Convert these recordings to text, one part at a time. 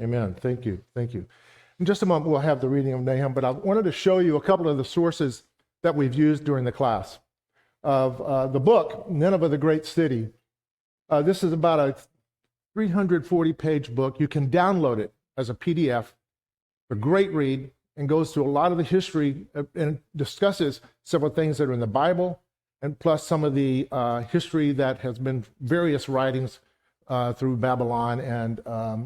Amen. Thank you. Thank you. In just a moment, we'll have the reading of Nahum, but I wanted to show you a couple of the sources that we've used during the class of the book, Nineveh, the Great City. This is about a 340-page book. You can download it as a PDF. A great read, and goes through a lot of the history and discusses several things that are in the Bible, and plus some of the history that has been various writings through Babylon and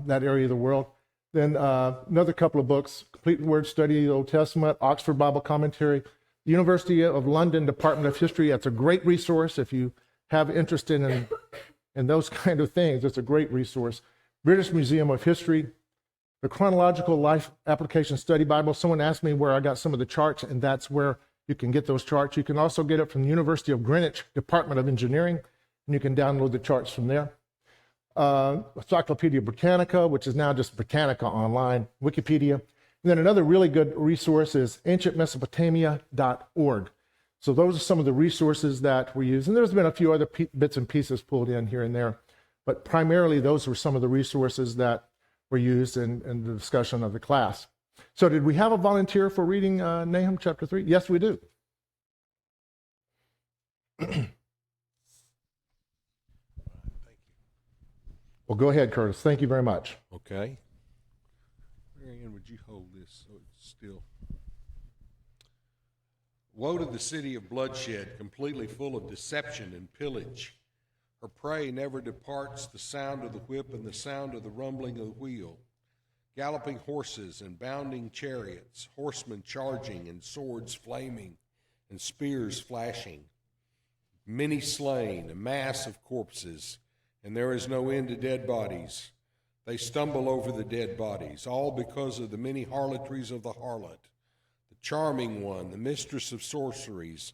that area of the world. Then another couple of books, Complete Word Study of the Old Testament, Oxford Bible Commentary, University of London Department of History. That's a great resource if you have interest in those kind of things. It's a great resource. British Museum of History, the Chronological Life Application Study Bible. Someone asked me where I got some of the charts, and that's where you can get those charts. You can also get it from the University of Greenwich Department of Engineering, and you can download the charts from there. Encyclopedia Britannica, which is now just Britannica online, Wikipedia. And then another really good resource is ancientmesopotamia.org. So those are some of the resources that we use. And there's been a few other bits and pieces pulled in here and there, but primarily those were some of the resources that were used in the discussion of the class. So did we have a volunteer for reading Nahum chapter 3? Yes, we do. Well, go ahead, Curtis. Thank you very much. Okay. Marianne, would you hold this so it's still? Woe to the city of bloodshed, completely full of deception and pillage. Her prey never departs, the sound of the whip and the sound of the rumbling of the wheel. Galloping horses and bounding chariots, horsemen charging and swords flaming and spears flashing. Many slain, a mass of corpses, and there is no end to dead bodies. They stumble over the dead bodies, all because of the many harlotries of the harlot, the charming one, the mistress of sorceries,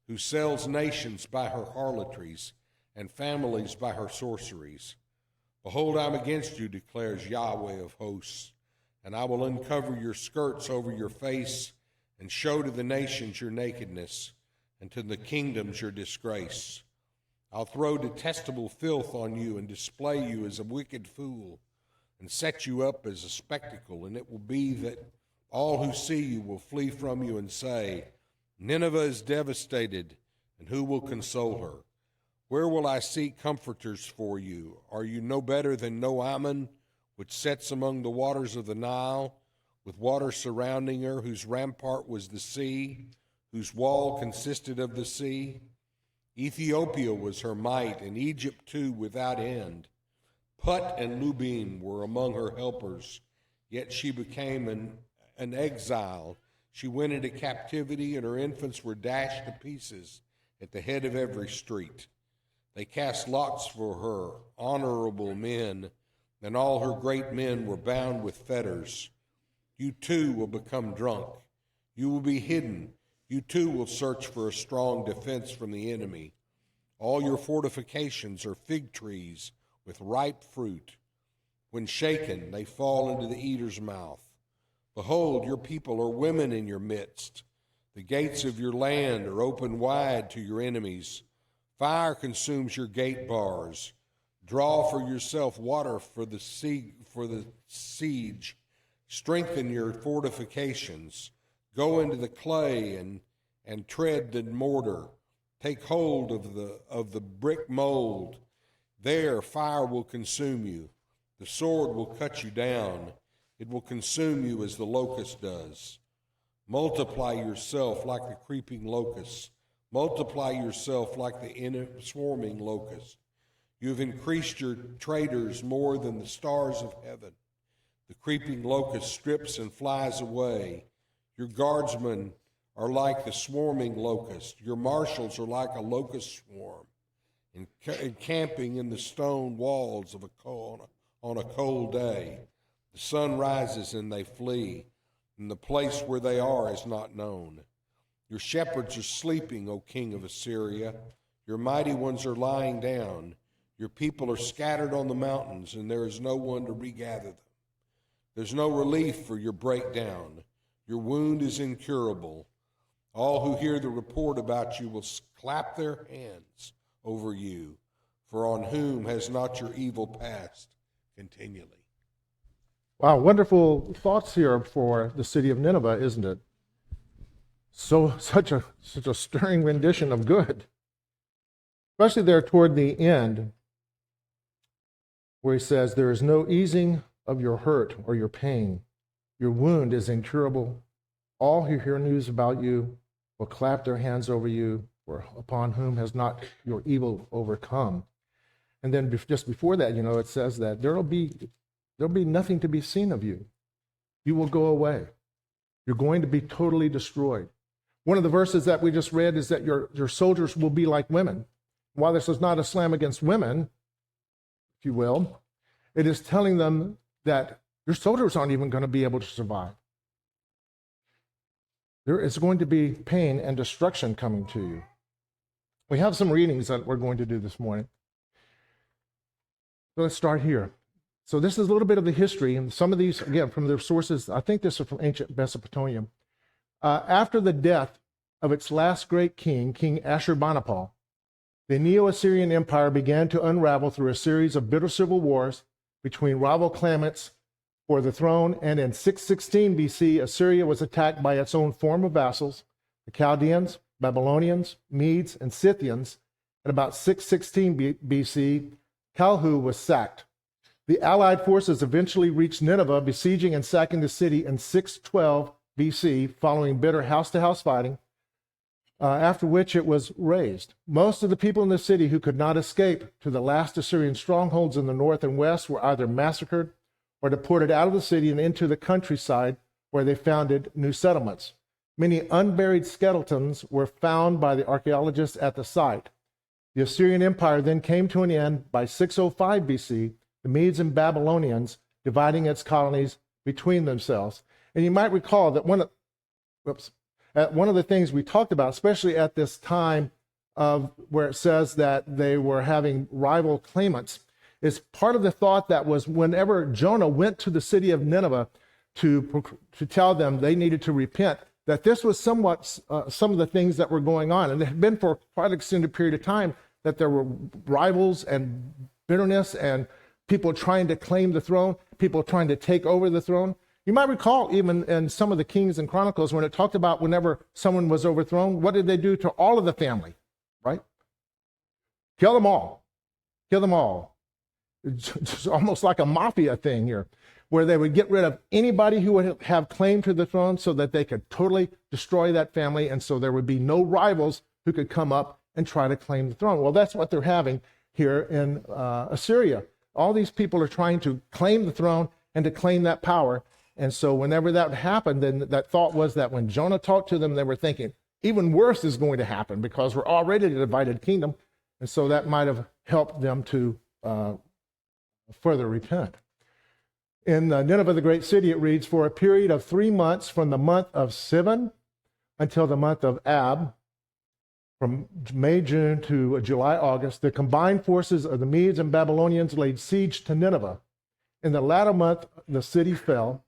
who sells nations by her harlotries and families by her sorceries. Behold, I'm against you, declares Yahweh of hosts, and I will uncover your skirts over your face and show to the nations your nakedness and to the kingdoms your disgrace. I'll throw detestable filth on you and display you as a wicked fool and set you up as a spectacle, and it will be that all who see you will flee from you and say, Nineveh is devastated, and who will console her? Where will I seek comforters for you? Are you no better than Nahum, which sits among the waters of the Nile, with water surrounding her, whose rampart was the sea, whose wall consisted of the sea? Ethiopia was her might, and Egypt too without end. Put and Lubim were among her helpers, yet she became an exile. She went into captivity, and her infants were dashed to pieces at the head of every street. They cast lots for her, honorable men, and all her great men were bound with fetters. You too will become drunk. You will be hidden. You too will search for a strong defense from the enemy. All your fortifications are fig trees with ripe fruit. When shaken, they fall into the eater's mouth. Behold, your people are women in your midst. The gates of your land are open wide to your enemies. Fire consumes your gate bars. Draw for yourself water for the siege. Strengthen your fortifications. Go into the clay and tread the mortar. Take hold of the brick mold. There fire will consume you. The sword will cut you down. It will consume you as the locust does. Multiply yourself like the creeping locust. Multiply yourself like the swarming locust. You have increased your traders more than the stars of heaven. The creeping locust strips and flies away. Your guardsmen are like the swarming locust. Your marshals are like a locust swarm, encamping in the stone walls on a cold day. The sun rises and they flee, and the place where they are is not known. Your shepherds are sleeping, O king of Assyria. Your mighty ones are lying down. Your people are scattered on the mountains, and there is no one to regather them. There's no relief for your breakdown. Your wound is incurable. All who hear the report about you will clap their hands over you, for on whom has not your evil passed continually? Wow, wonderful thoughts here for the city of Nineveh, isn't it? Such a stirring rendition of good. Especially there toward the end, where he says, "There is no easing of your hurt or your pain. Your wound is incurable. All who hear news about you will clap their hands over you, for upon whom has not your evil overcome." And then just before that, it says that there'll be nothing to be seen of you. You will go away. You're going to be totally destroyed. One of the verses that we just read is that your soldiers will be like women. While this is not a slam against women, if you will, it is telling them that your soldiers aren't even going to be able to survive. There is going to be pain and destruction coming to you. We have some readings that we're going to do this morning. So let's start here. So this is a little bit of the history, and some of these, again, from their sources, I think this is from ancient Mesopotamia. After the death of its last great king, King Ashurbanipal, the Neo-Assyrian Empire began to unravel through a series of bitter civil wars between rival claimants for the throne, and in 616 BC, Assyria was attacked by its own former vassals, the Chaldeans, Babylonians, Medes, and Scythians. At about 616 BC, Kalhu was sacked. The Allied forces eventually reached Nineveh, besieging and sacking the city in 612 BC, following bitter house-to-house fighting, after which it was razed. Most of the people in the city who could not escape to the last Assyrian strongholds in the north and west were either massacred or deported out of the city and into the countryside, where they founded new settlements. Many unburied skeletons were found by the archaeologists at the site. The Assyrian Empire then came to an end by 605 BC, the Medes and Babylonians dividing its colonies between themselves. And you might recall that one of the things we talked about, especially at this time of where it says that they were having rival claimants, is part of the thought that was whenever Jonah went to the city of Nineveh to tell them they needed to repent, that this was somewhat some of the things that were going on. And it had been for quite an extended period of time that there were rivals and bitterness and people trying to claim the throne, people trying to take over the throne. You might recall even in some of the Kings and Chronicles when it talked about whenever someone was overthrown, what did they do to all of the family, right? Kill them all. Kill them all. It's almost like a mafia thing here, where they would get rid of anybody who would have claim to the throne so that they could totally destroy that family, and so there would be no rivals who could come up and try to claim the throne. Well, that's what they're having here in Assyria. All these people are trying to claim the throne and to claim that power. And so whenever that happened, then that thought was that when Jonah talked to them, they were thinking, even worse is going to happen because we're already a divided kingdom. And so that might have helped them to further repent. In Nineveh, the great city, it reads, for a period of 3 months from the month of Sivan until the month of Ab, from May, June to July, August, the combined forces of the Medes and Babylonians laid siege to Nineveh. In the latter month, the city fell.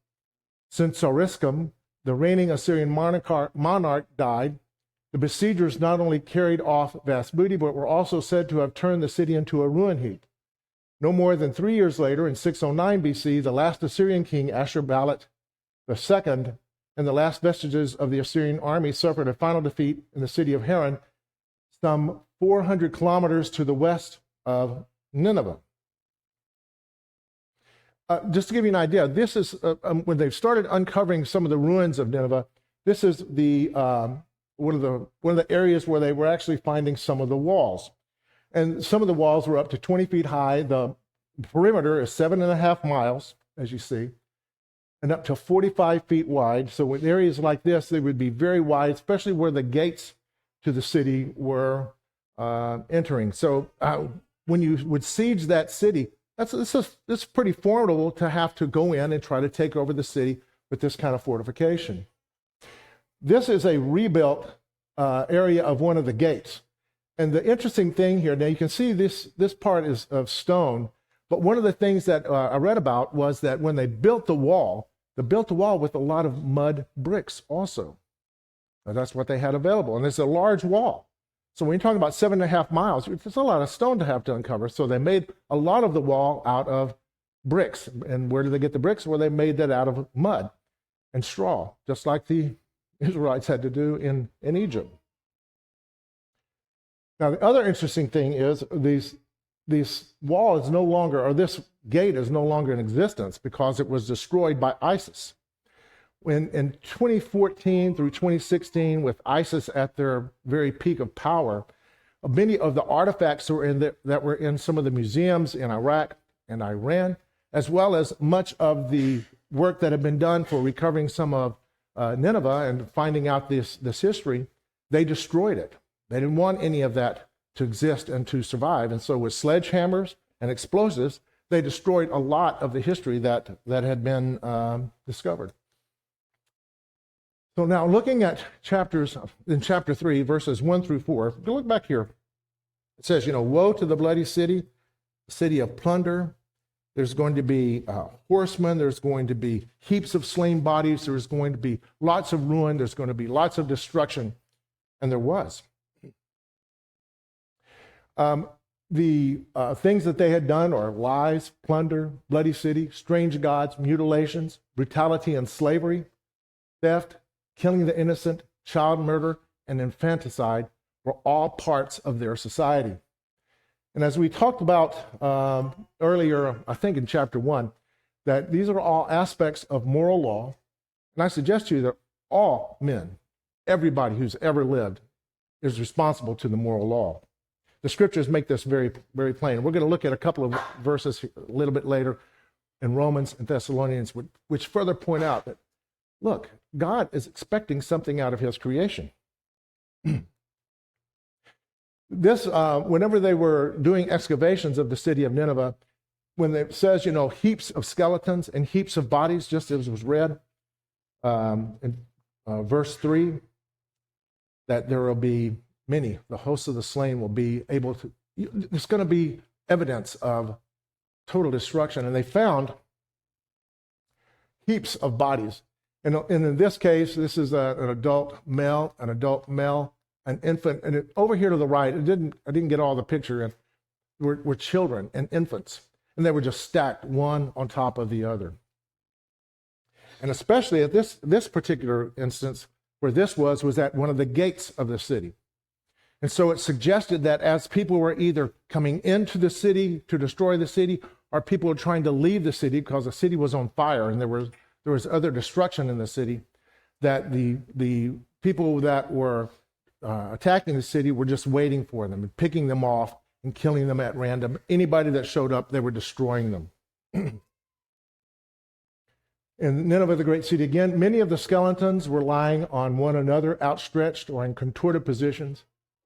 Since Sariscum, the reigning Assyrian monarch, died, the besiegers not only carried off vast booty, but were also said to have turned the city into a ruin heap. No more than 3 years later, in 609 BC, the last Assyrian king, Ashurbanipal II, and the last vestiges of the Assyrian army suffered a final defeat in the city of Haran, some 400 kilometers to the west of Nineveh. Just to give you an idea, this is when they've started uncovering some of the ruins of Nineveh. This is the one of the areas where they were actually finding some of the walls, and some of the walls were up to 20 feet high. The perimeter is 7.5 miles, as you see, and up to 45 feet wide. So in areas like this, they would be very wide, especially where the gates to the city were entering. So when you would siege that city, it's pretty formidable to have to go in and try to take over the city with this kind of fortification. This is a rebuilt area of one of the gates. And the interesting thing here, now you can see this part is of stone, but one of the things that I read about was that when they built the wall, they built the wall with a lot of mud bricks also. Now, that's what they had available. And it's a large wall. So when you're talking about 7.5 miles, it's a lot of stone to have to uncover. So they made a lot of the wall out of bricks. And where did they get the bricks? Well, they made that out of mud and straw, just like the Israelites had to do in Egypt. Now, the other interesting thing is this wall is no longer, or this gate is no longer in existence because it was destroyed by ISIS. In 2014 through 2016, with ISIS at their very peak of power, many of the artifacts that were in some of the museums in Iraq and Iran, as well as much of the work that had been done for recovering some of Nineveh and finding out this history, they destroyed it. They didn't want any of that to exist and to survive. And so with sledgehammers and explosives, they destroyed a lot of the history that had been discovered. So now looking at chapters, in chapter 3, verses 1 through 4, if you look back here, it says, woe to the bloody city, city of plunder. There's going to be horsemen. There's going to be heaps of slain bodies. There's going to be lots of ruin. There's going to be lots of destruction. And there was. The things that they had done are lies, plunder, bloody city, strange gods, mutilations, brutality and slavery, theft, killing the innocent, child murder, and infanticide were all parts of their society. And as we talked about earlier, I think in chapter 1, that these are all aspects of moral law. And I suggest to you that all men, everybody who's ever lived, is responsible to the moral law. The scriptures make this very, very plain. We're going to look at a couple of verses a little bit later in Romans and Thessalonians, which further point out that, look, God is expecting something out of his creation. Whenever they were doing excavations of the city of Nineveh, when it says, heaps of skeletons and heaps of bodies, just as was read in verse 3, that there will be many, the hosts of the slain will be able to, there's going to be evidence of total destruction. And they found heaps of bodies. And in this case, this is an adult male, an infant, and over here to the right, I didn't get all the picture in, were children and infants, and they were just stacked one on top of the other. And especially at this particular instance, where this was at one of the gates of the city. And so it suggested that as people were either coming into the city to destroy the city, or people were trying to leave the city because the city was on fire and there was other destruction in the city, that the people that were attacking the city were just waiting for them and picking them off and killing them at random. Anybody that showed up, they were destroying them. In Nineveh, the great city, again, many of the skeletons were lying on one another, outstretched or in contorted positions.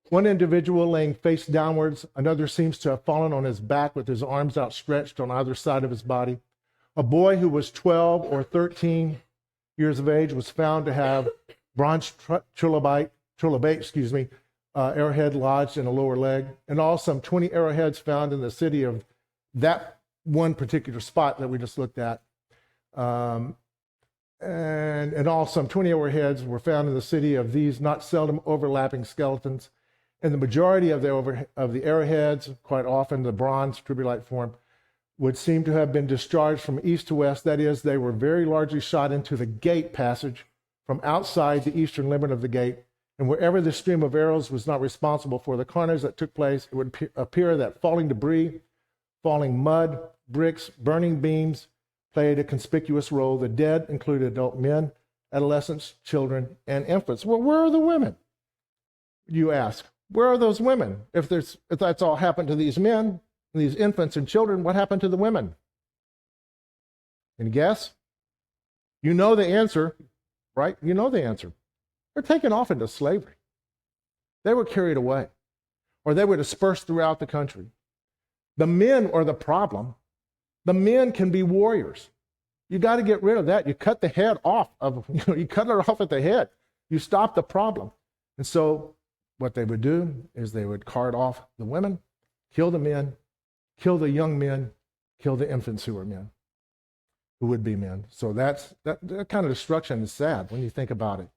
One individual laying face downwards, another seems to have fallen on his back with his arms outstretched on either side of his body. A boy who was 12 or 13 years of age was found to have bronze trilobite, arrowhead lodged in a lower leg, and all some 20 arrowheads found in the city of that one particular spot that we just looked at. And all some 20 arrowheads were found in the city of these not seldom overlapping skeletons. And the majority of the arrowheads, quite often the bronze tribulite form, would seem to have been discharged from east to west. That is, they were very largely shot into the gate passage from outside the eastern limit of the gate. And wherever the stream of arrows was not responsible for the carnage that took place, it would appear that falling debris, falling mud, bricks, burning beams played a conspicuous role. The dead included adult men, adolescents, children, and infants. Well, where are the women? You ask. Where are those women? If that's all happened to these men, these infants and children, what happened to the women? And guess? You know the answer, right? You know the answer. They're taken off into slavery. They were carried away, or they were dispersed throughout the country. The men are the problem. The men can be warriors. You got to get rid of that. You cut the head off you cut it off at the head. You stop the problem. And so what they would do is they would cart off the women, kill the men, kill the young men, kill the infants who were men, who would be men. So that kind of destruction is sad when you think about it.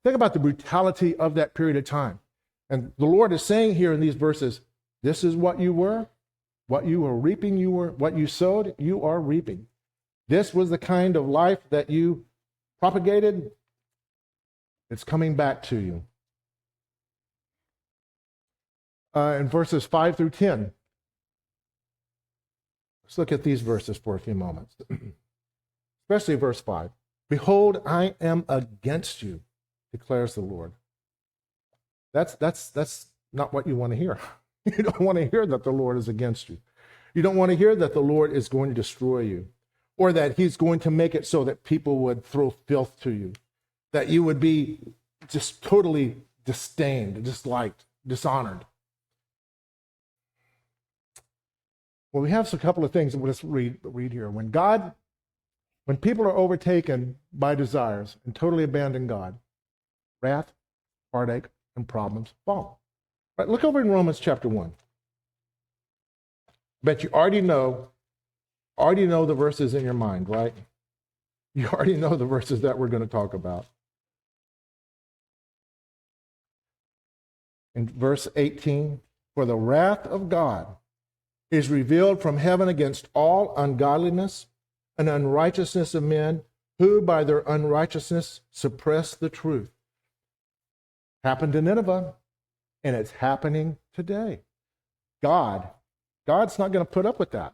Think about the brutality of that period of time. And the Lord is saying here in these verses, this is what you were. What you were reaping, what you sowed, you are reaping. This was the kind of life that you propagated. It's coming back to you. In verses 5 through 10, let's look at these verses for a few moments. Especially verse 5. Behold, I am against you, declares the Lord. That's not what you want to hear. You don't want to hear that the Lord is against you. You don't want to hear that the Lord is going to destroy you, or that he's going to make it so that people would throw filth to you, that you would be just totally disdained, disliked, dishonored. Well, we have a couple of things that we'll just read here. When people are overtaken by desires and totally abandon God, wrath, heartache, and problems follow. Right, look over in Romans chapter 1. Bet you already know the verses in your mind, right? You already know the verses that we're going to talk about. In verse 18, for the wrath of God is revealed from heaven against all ungodliness and unrighteousness of men who by their unrighteousness suppress the truth. Happened to Nineveh, and it's happening today. God's not going to put up with that.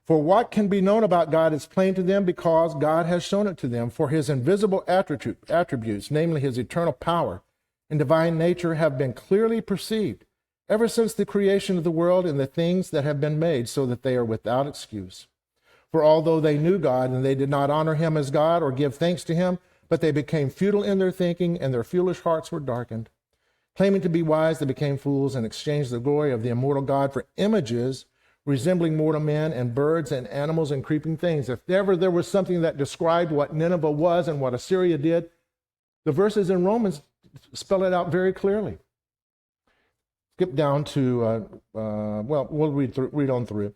For what can be known about God is plain to them because God has shown it to them. For his invisible attributes, namely his eternal power and divine nature, have been clearly perceived ever since the creation of the world and the things that have been made, so that they are without excuse. For although they knew God, and they did not honor him as God or give thanks to him, but they became futile in their thinking, and their foolish hearts were darkened. Claiming to be wise, they became fools and exchanged the glory of the immortal God for images resembling mortal men and birds and animals and creeping things. If ever there was something that described what Nineveh was and what Assyria did, the verses in Romans spell it out very clearly. Skip down to, we'll read on through.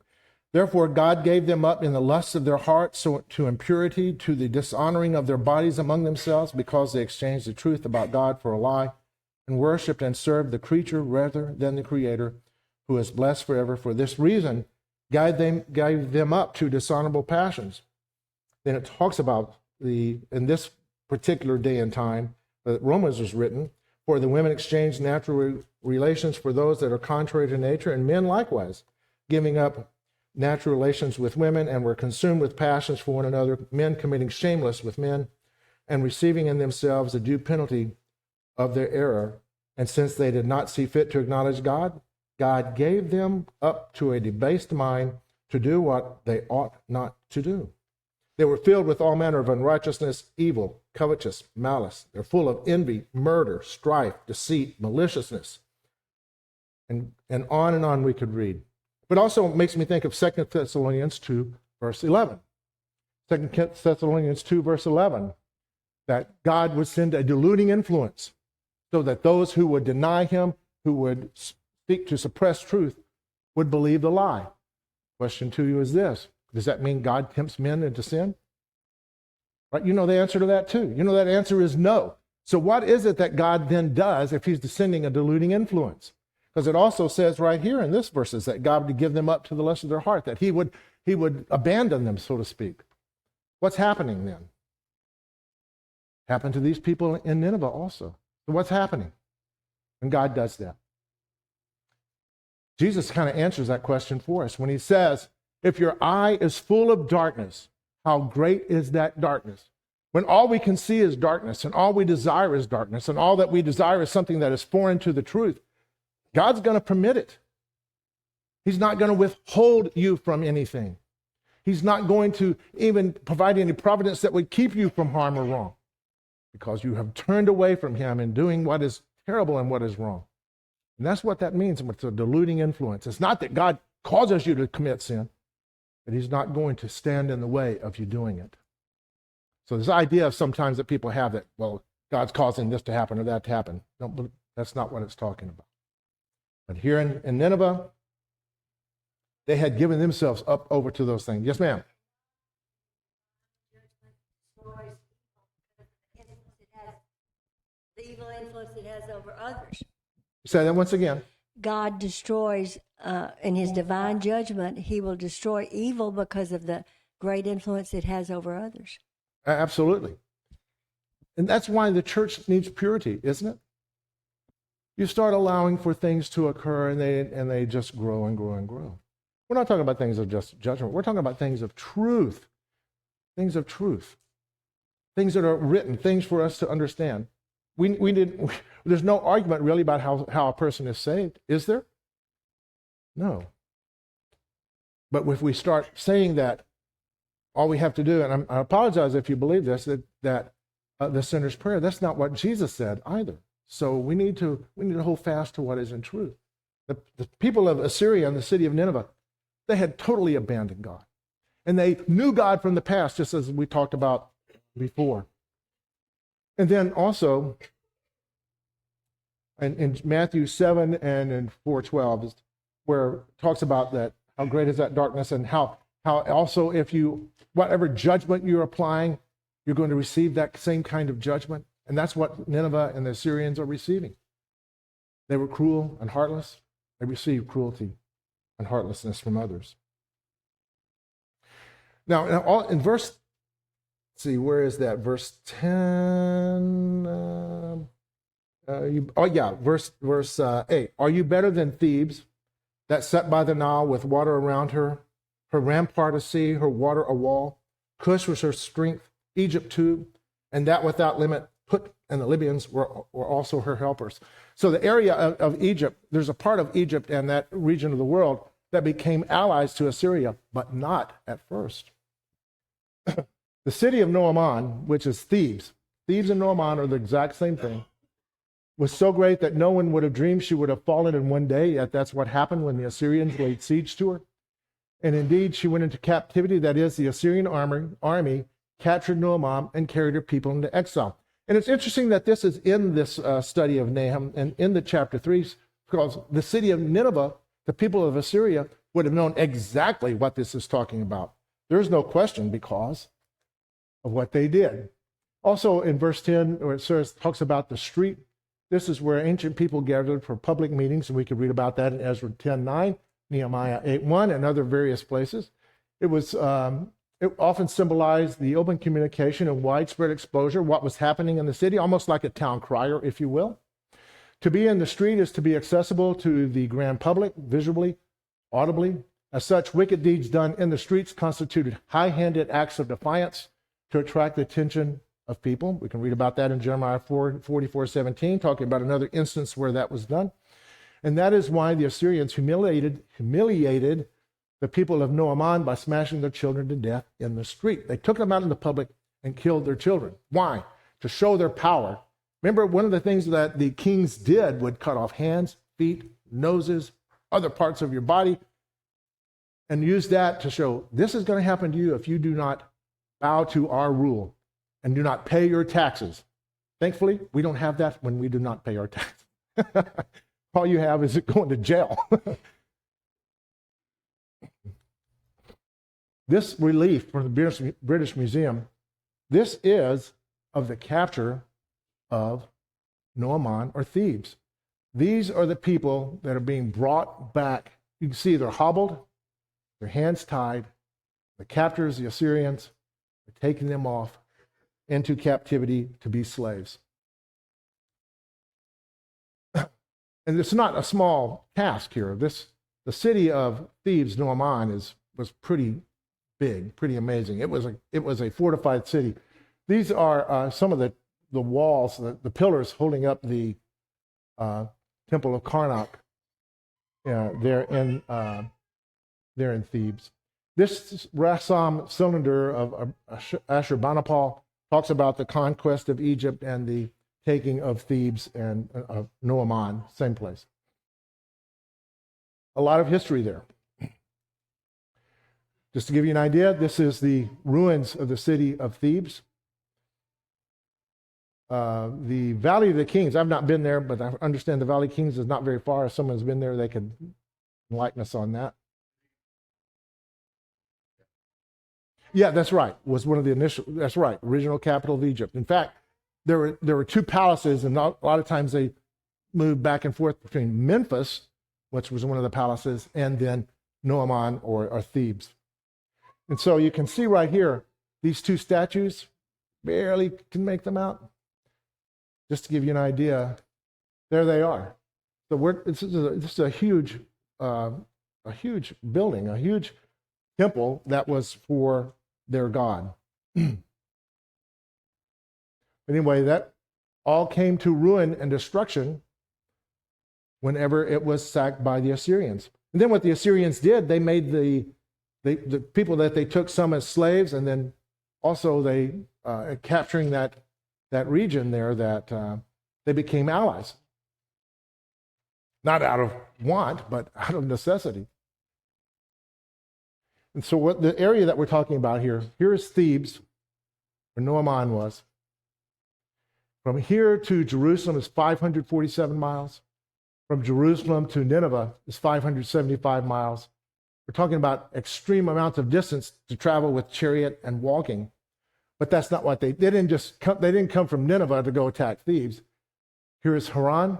Therefore, God gave them up in the lusts of their hearts to impurity, to the dishonoring of their bodies among themselves, because they exchanged the truth about God for a lie, and worshipped and served the creature rather than the Creator, who is blessed forever. For this reason, God gave them up to dishonorable passions. Then it talks about in this particular day and time that Romans was written, for the women exchanged natural relations for those that are contrary to nature, and men likewise, giving up natural relations with women, and were consumed with passions for one another, men committing shameless with men, and receiving in themselves the due penalty of their error. And since they did not see fit to acknowledge God, God gave them up to a debased mind to do what they ought not to do. They were filled with all manner of unrighteousness, evil, covetous, malice. They're full of envy, murder, strife, deceit, maliciousness. And on we could read. But also it makes me think of 2 Thessalonians 2, verse 11. 2 Thessalonians 2, verse 11, that God would send a deluding influence so that those who would deny him, who would seek to suppress truth, would believe the lie. Question to you is this: does that mean God tempts men into sin? Right? You know the answer to that too. You know that answer is no. So what is it that God then does if he's sending a deluding influence? Because it also says right here in this verses that God would give them up to the lust of their heart, that he would abandon them, so to speak. What's happening then? Happened to these people in Nineveh also. So what's happening when God does that? Jesus kind of answers that question for us when he says, if your eye is full of darkness, how great is that darkness? When all we can see is darkness, and all we desire is darkness, and all that we desire is something that is foreign to the truth, God's going to permit it. He's not going to withhold you from anything. He's not going to even provide any providence that would keep you from harm or wrong, because you have turned away from him and doing what is terrible and what is wrong. And that's what that means with the deluding influence. It's not that God causes you to commit sin, but he's not going to stand in the way of you doing it. So this idea of sometimes that people have that, well, God's causing this to happen or that to happen. No, that's not what it's talking about. But here in Nineveh, they had given themselves up over to those things. Yes, ma'am. The evil influence it has over others. Say that once again. God destroys in his divine judgment, he will destroy evil because of the great influence it has over others. Absolutely. And that's why the church needs purity, isn't it? You start allowing for things to occur, and they just grow and grow and grow. We're not talking about things of just judgment. We're talking about things of truth. Things of truth. Things that are written, things for us to understand. There's no argument really about how a person is saved, is there? No. But if we start saying that, all we have to do, and I apologize if you believe this, that the sinner's prayer, that's not what Jesus said either. So we need to hold fast to what is in truth. The people of Assyria and the city of Nineveh, they had totally abandoned God. And they knew God from the past, just as we talked about before. And then also, in Matthew 7 and in 4:12, where it talks about that, how great is that darkness, and how also whatever judgment you're applying, you're going to receive that same kind of judgment. And that's what Nineveh and the Assyrians are receiving. They were cruel and heartless. They received cruelty and heartlessness from others. Now in verse, let's see, where is that? Verse 10. Verse 8. Are you better than Thebes, that sat by the Nile with water around her rampart a sea, her water a wall? Cush was her strength, Egypt too, and that without limit. Put and the Libyans were also her helpers. So the area of Egypt, there's a part of Egypt and that region of the world that became allies to Assyria, but not at first. The city of Nahum, which is Thebes and Nahum are the exact same thing, was so great that no one would have dreamed she would have fallen in one day, yet that's what happened when the Assyrians laid siege to her. And indeed, she went into captivity, that is, the Assyrian army captured Nahum and carried her people into exile. And it's interesting that this is in this study of Nahum and in the chapter 3, because the city of Nineveh, the people of Assyria, would have known exactly what this is talking about. There's no question because of what they did. Also in verse 10, where it talks about the street, this is where ancient people gathered for public meetings, and we could read about that in Ezra 10:9, Nehemiah 8:1, and other various places. It often symbolized the open communication and widespread exposure, what was happening in the city, almost like a town crier, if you will. To be in the street is to be accessible to the grand public, visually, audibly. As such, wicked deeds done in the streets constituted high-handed acts of defiance to attract the attention of people. We can read about that in Jeremiah 44:17, talking about another instance where that was done. And that is why the Assyrians humiliated the people of Nahum by smashing their children to death in the street. They took them out in the public and killed their children. Why? To show their power. Remember, one of the things that the kings did would cut off hands, feet, noses, other parts of your body, and use that to show this is going to happen to you if you do not bow to our rule and do not pay your taxes. Thankfully, we don't have that when we do not pay our taxes. All you have is going to jail. This relief from the British Museum, this is of the capture of Nahum or Thebes. These are the people that are being brought back. You can see they're hobbled, their hands tied. The captors, the Assyrians, are taking them off into captivity to be slaves. And it's not a small task here. The city of Thebes, Nahum, was pretty big, pretty amazing. It was a fortified city. These are some of the walls, the pillars holding up the temple of Karnak. There in Thebes. This Rassam cylinder of Ashurbanipal talks about the conquest of Egypt and the taking of Thebes and of Nahum, same place. A lot of history there. Just to give you an idea, this is the ruins of the city of Thebes. The Valley of the Kings, I've not been there, but I understand the Valley of Kings is not very far. If someone's been there, they could enlighten us on that. Yeah, that's right. Was one of the initial, that's right, original capital of Egypt. In fact, there were two palaces, and a lot of times they moved back and forth between Memphis, which was one of the palaces, and then Noaman or Thebes. And so you can see right here, these two statues, barely can make them out. Just to give you an idea, there they are. So this is a huge building, a huge temple that was for their God. Anyway, that all came to ruin and destruction whenever it was sacked by the Assyrians. And then what the Assyrians did, they made the people that they took some as slaves, and then also they capturing that region there, that they became allies. Not out of want, but out of necessity. And so what the area that we're talking about here is Thebes, where Noaman was. From here to Jerusalem is 547 miles. From Jerusalem to Nineveh is 575 miles. We're talking about extreme amounts of distance to travel with chariot and walking. But that's not what they didn't come from Nineveh to go attack Thebes. Here is Haran.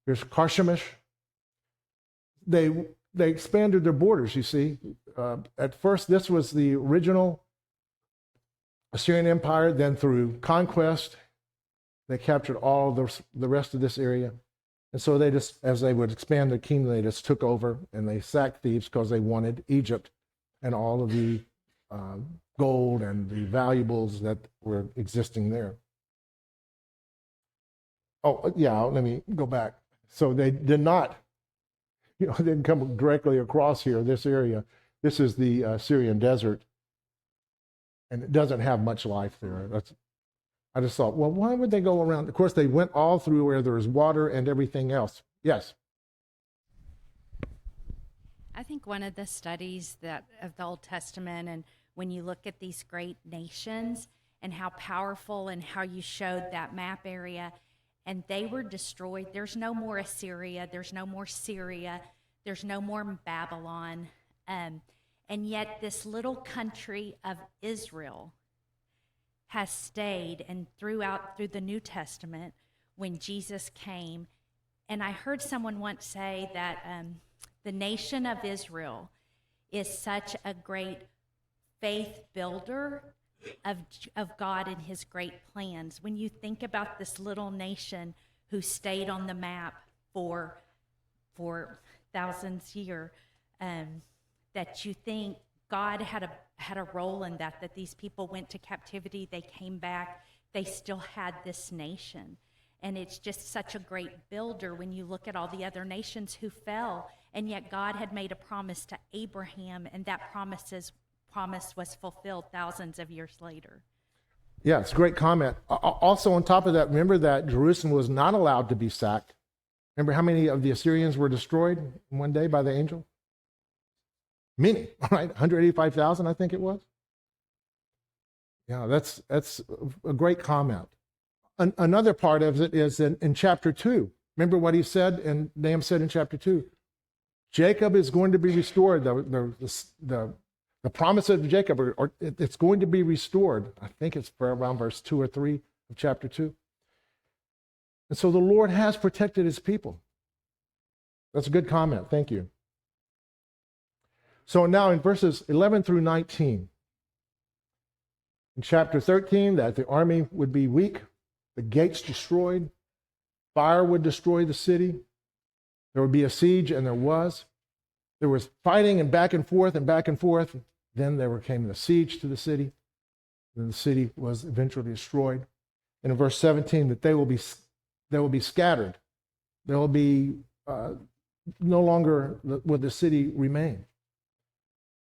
Here's Karshemish. They expanded their borders, you see. At first, this was the original Assyrian Empire. Then through conquest, they captured all the rest of this area. And so they just, as they would expand their kingdom, they just took over and they sacked Thebes because they wanted Egypt and all of the gold and the valuables that were existing there. Oh, yeah, let me go back. So they did not, they didn't come directly across here, this area. This is the Syrian desert, and it doesn't have much life there. I just thought, well, why would they go around? Of course, they went all through where there was water and everything else. Yes? I think one of the studies of the Old Testament, and when you look at these great nations and how powerful, and how you showed that map area, and they were destroyed. There's no more Assyria. There's no more Syria. There's no more Babylon. And yet this little country of Israel has stayed, and through the New Testament, when Jesus came. And I heard someone once say that the nation of Israel is such a great faith builder of God and his great plans. When you think about this little nation who stayed on the map for thousands of years, that you think God had a role in that these people went to captivity, they came back, they still had this nation. And it's just such a great builder when you look at all the other nations who fell, and yet God had made a promise to Abraham, and that promise was fulfilled thousands of years later. Yeah, it's a great comment. Also, on top of that, remember that Jerusalem was not allowed to be sacked. Remember how many of the Assyrians were destroyed in one day by the angel? Many, right? 185,000, I think it was. Yeah, that's a great comment. Another part of it is in chapter 2. Remember what he said, and Nahum said in chapter 2. Jacob is going to be restored. The promise of Jacob, or it's going to be restored. I think it's around verse 2 or 3 of chapter 2. And so the Lord has protected his people. That's a good comment. Thank you. So now in verses 11 through 19, in chapter 13, that the army would be weak, the gates destroyed, fire would destroy the city, there would be a siege, and there was. There was fighting and back and forth and back and forth. Then there came the siege to the city. Then the city was eventually destroyed. And in verse 17, that they will be scattered. There will be no longer will the city remain.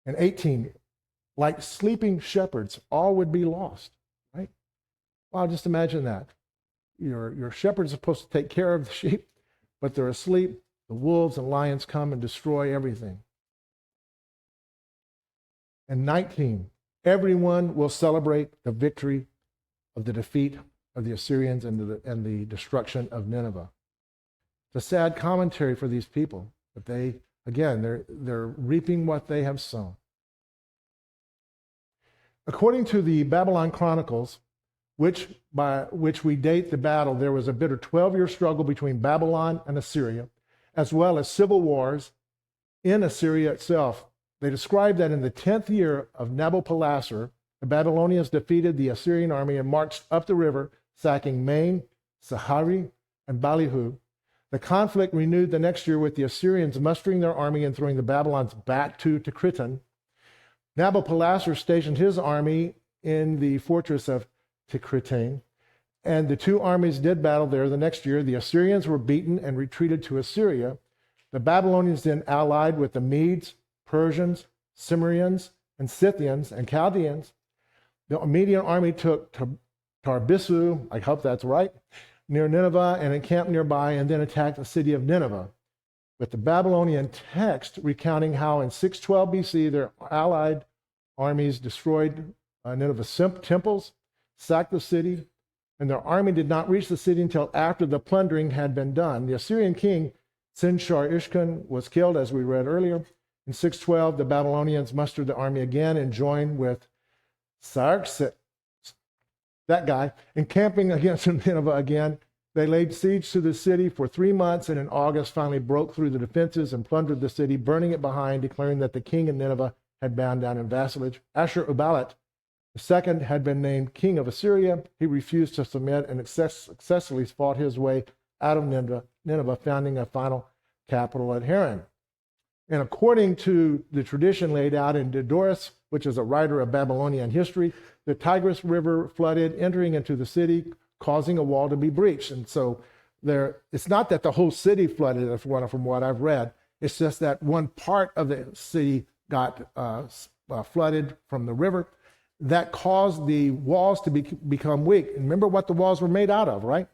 And 18, like sleeping shepherds, all would be lost, right? Well, just imagine that. Your shepherd's supposed to take care of the sheep, but they're asleep. The wolves and lions come and destroy everything. And 19, everyone will celebrate the victory of the defeat of the Assyrians and the destruction of Nineveh. It's a sad commentary for these people, but they're reaping what they have sown. According to the Babylon Chronicles, by which we date the battle, there was a bitter 12-year struggle between Babylon and Assyria, as well as civil wars in Assyria itself. They describe that in the 10th year of Nabopolassar, the Babylonians defeated the Assyrian army and marched up the river, sacking Main, Sahari, and Balihu. The conflict renewed the next year with the Assyrians mustering their army and throwing the Babylons back to Tikritan. Nabopolassar stationed his army in the fortress of Tikritan, and the two armies did battle there the next year. The Assyrians were beaten and retreated to Assyria. The Babylonians then allied with the Medes, Persians, Cimmerians, and Scythians, and Chaldeans. The Median army took Tarbisu, I hope that's right, near Nineveh and encamped nearby, and then attacked the city of Nineveh. With the Babylonian text recounting how in 612 BC their allied armies destroyed Nineveh's temples, sacked the city, and their army did not reach the city until after the plundering had been done. The Assyrian king Sin-shar-ishkun was killed, as we read earlier. In 612, the Babylonians mustered the army again and joined with Sarksit, that guy, encamping against Nineveh again. They laid siege to the city for 3 months, and in August finally broke through the defenses and plundered the city, burning it behind, declaring that the king of Nineveh had bound down in vassalage. Ashur-uballit II had been named king of Assyria. He refused to submit and successfully fought his way out of Nineveh, founding a final capital at Haran. And according to the tradition laid out in Diodorus, which is a writer of Babylonian history, the Tigris River flooded, entering into the city, causing a wall to be breached. And so it's not that the whole city flooded, from what I've read. It's just that one part of the city got flooded from the river. That caused the walls to become weak. And remember what the walls were made out of, right?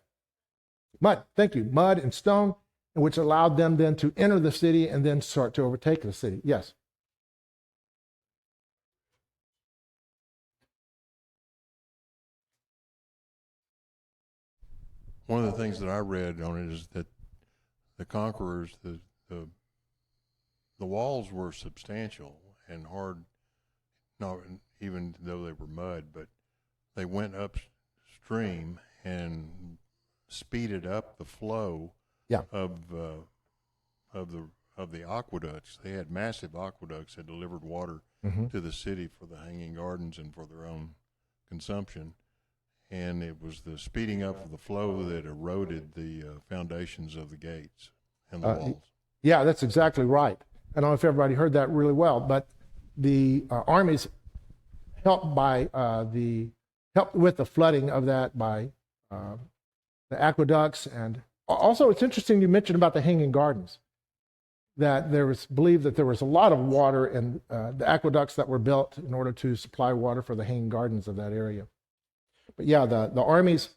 Mud. Thank you. Mud and stone, which allowed them then to enter the city and then start to overtake the city. Yes. One of the things that I read on it is that the conquerors, the walls were substantial and hard, not even though they were mud, but they went upstream and speeded up the flow of the aqueducts. They had massive aqueducts that delivered water to the city for the Hanging Gardens and for their own consumption. And it was the speeding up of the flow that eroded the foundations of the gates and the walls. Yeah, that's exactly right. I don't know if everybody heard that really well, but the armies helped with the flooding of that by the aqueducts. And also, it's interesting you mentioned about the Hanging Gardens, that there was believed that there was a lot of water in the aqueducts that were built in order to supply water for the Hanging Gardens of that area. But yeah, the armies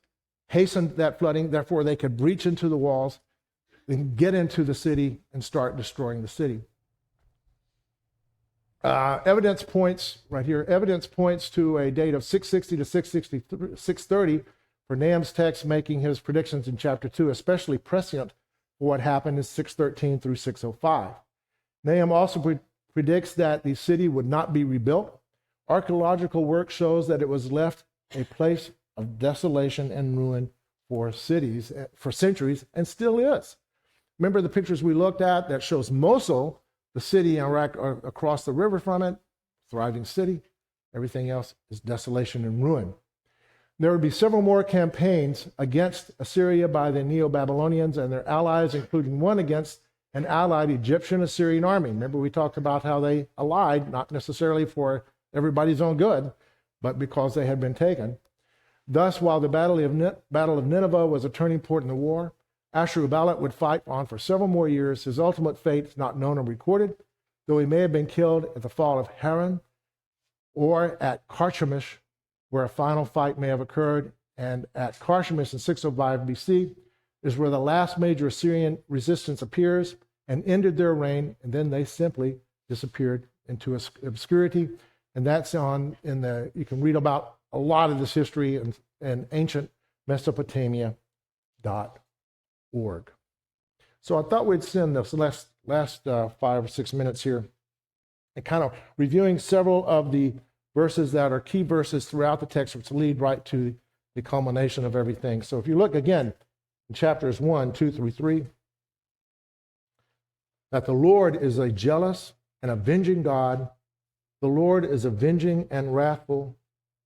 hastened that flooding, therefore they could breach into the walls and get into the city and start destroying the city. Evidence points to a date of 660 to 630 for Nahum's text, making his predictions in chapter 2 especially prescient for what happened in 613 through 605. Nahum also predicts that the city would not be rebuilt. Archaeological work shows that it was left a place of desolation and ruin for centuries, and still is. Remember the pictures we looked at that shows Mosul, the city in Iraq, across the river from it, thriving city. Everything else is desolation and ruin. There would be several more campaigns against Assyria by the Neo-Babylonians and their allies, including one against an allied Egyptian-Assyrian army. Remember we talked about how they allied, not necessarily for everybody's own good, but because they had been taken. Thus, while the Battle of Nineveh was a turning point in the war, Ashur-uballit would fight on for several more years. His ultimate fate is not known or recorded, though he may have been killed at the fall of Haran or at Carchemish, where a final fight may have occurred. And at Carchemish in 605 BC is where the last major Assyrian resistance appears and ended their reign, and then they simply disappeared into obscurity. And that's you can read about a lot of this history in ancient Mesopotamia.org. So I thought we'd spend this last 5 or 6 minutes here and kind of reviewing several of the verses that are key verses throughout the text, which lead right to the culmination of everything. So if you look again in chapters 1, 2 through 3, that the Lord is a jealous and avenging God. The Lord is avenging and wrathful.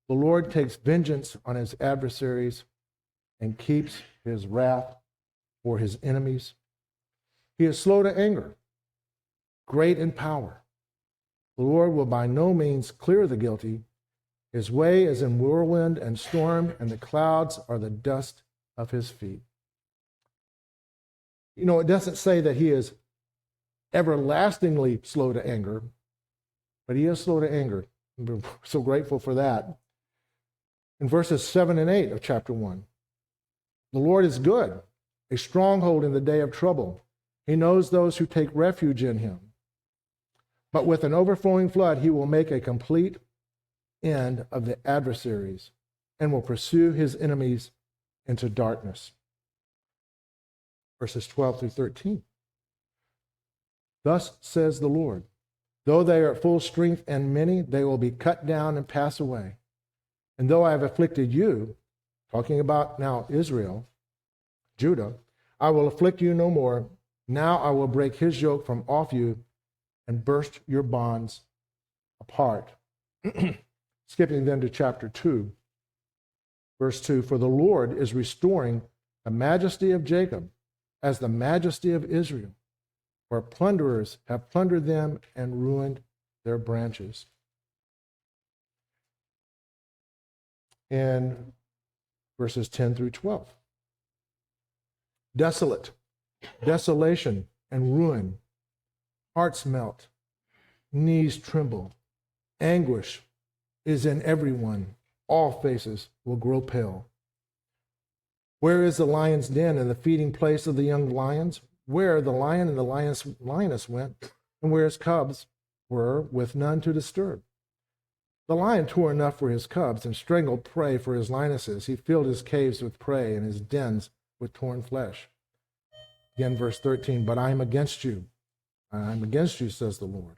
The Lord takes vengeance on his adversaries and keeps his wrath for his enemies. He is slow to anger, great in power. The Lord will by no means clear the guilty. His way is in whirlwind and storm, and the clouds are the dust of his feet. You know, it doesn't say that he is everlastingly slow to anger, but he is slow to anger. We're so grateful for that. In verses 7 and 8 of chapter 1, the Lord is good, a stronghold in the day of trouble. He knows those who take refuge in him. But with an overflowing flood, he will make a complete end of the adversaries and will pursue his enemies into darkness. Verses 12 through 13. Thus says the Lord, though they are at full strength and many, they will be cut down and pass away. And though I have afflicted you, talking about now Israel, Judah, I will afflict you no more. Now I will break his yoke from off you and burst your bonds apart. Skipping then to chapter 2, verse 2, for the Lord is restoring the majesty of Jacob as the majesty of Israel, where plunderers have plundered them and ruined their branches. In verses 10 through 12. Desolate, desolation, and ruin. Hearts melt, knees tremble. Anguish is in everyone. All faces will grow pale. Where is the lion's den and the feeding place of the young lions? Where the lion and the lioness went, and where his cubs were, with none to disturb. The lion tore enough for his cubs and strangled prey for his lionesses. He filled his caves with prey and his dens with torn flesh. Again, verse 13, but I am against you. I am against you, says the Lord.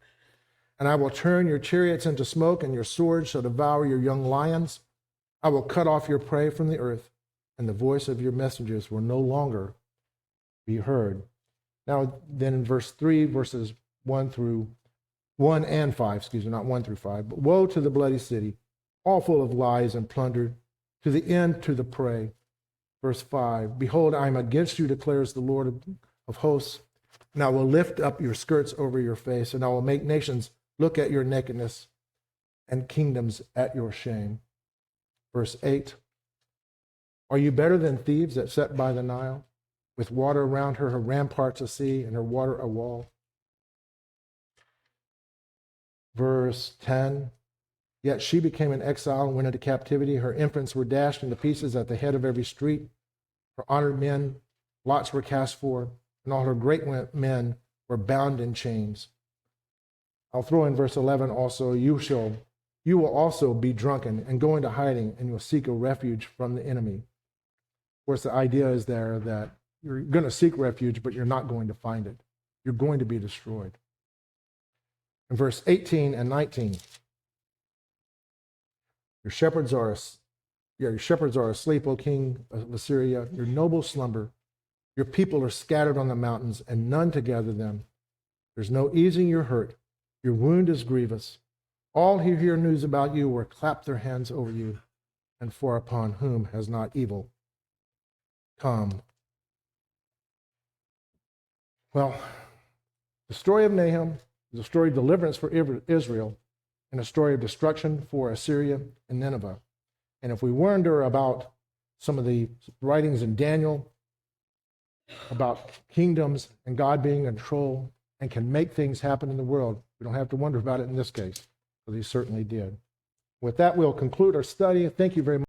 And I will turn your chariots into smoke, and your swords shall devour your young lions. I will cut off your prey from the earth, and the voice of your messengers will no longer be heard. Now, then in verse 3, verses 1 and 5, not 1 through 5, but woe to the bloody city, all full of lies and plunder, to the end to the prey. Verse 5, behold, I am against you, declares the Lord of hosts, and I will lift up your skirts over your face, and I will make nations look at your nakedness and kingdoms at your shame. Verse 8, are you better than thieves that sat by the Nile, with water around her, her ramparts a sea, and her water a wall? Verse 10, yet she became an exile and went into captivity. Her infants were dashed into pieces at the head of every street. Her honored men, lots were cast for, and all her great men were bound in chains. I'll throw in verse 11 also, you will also be drunken and go into hiding, and you'll seek a refuge from the enemy. Of course, the idea is there that you're going to seek refuge, but you're not going to find it. You're going to be destroyed. In verse 18 and 19, your shepherds are asleep, O king of Assyria. Your nobles slumber. Your people are scattered on the mountains, and none to gather them. There's no easing your hurt. Your wound is grievous. All who hear news about you will clap their hands over you, and for upon whom has not evil come. Well, the story of Nahum is a story of deliverance for Israel and a story of destruction for Assyria and Nineveh. And if we wonder about some of the writings in Daniel about kingdoms and God being in control and can make things happen in the world, we don't have to wonder about it in this case, because he certainly did. With that, we'll conclude our study. Thank you very much.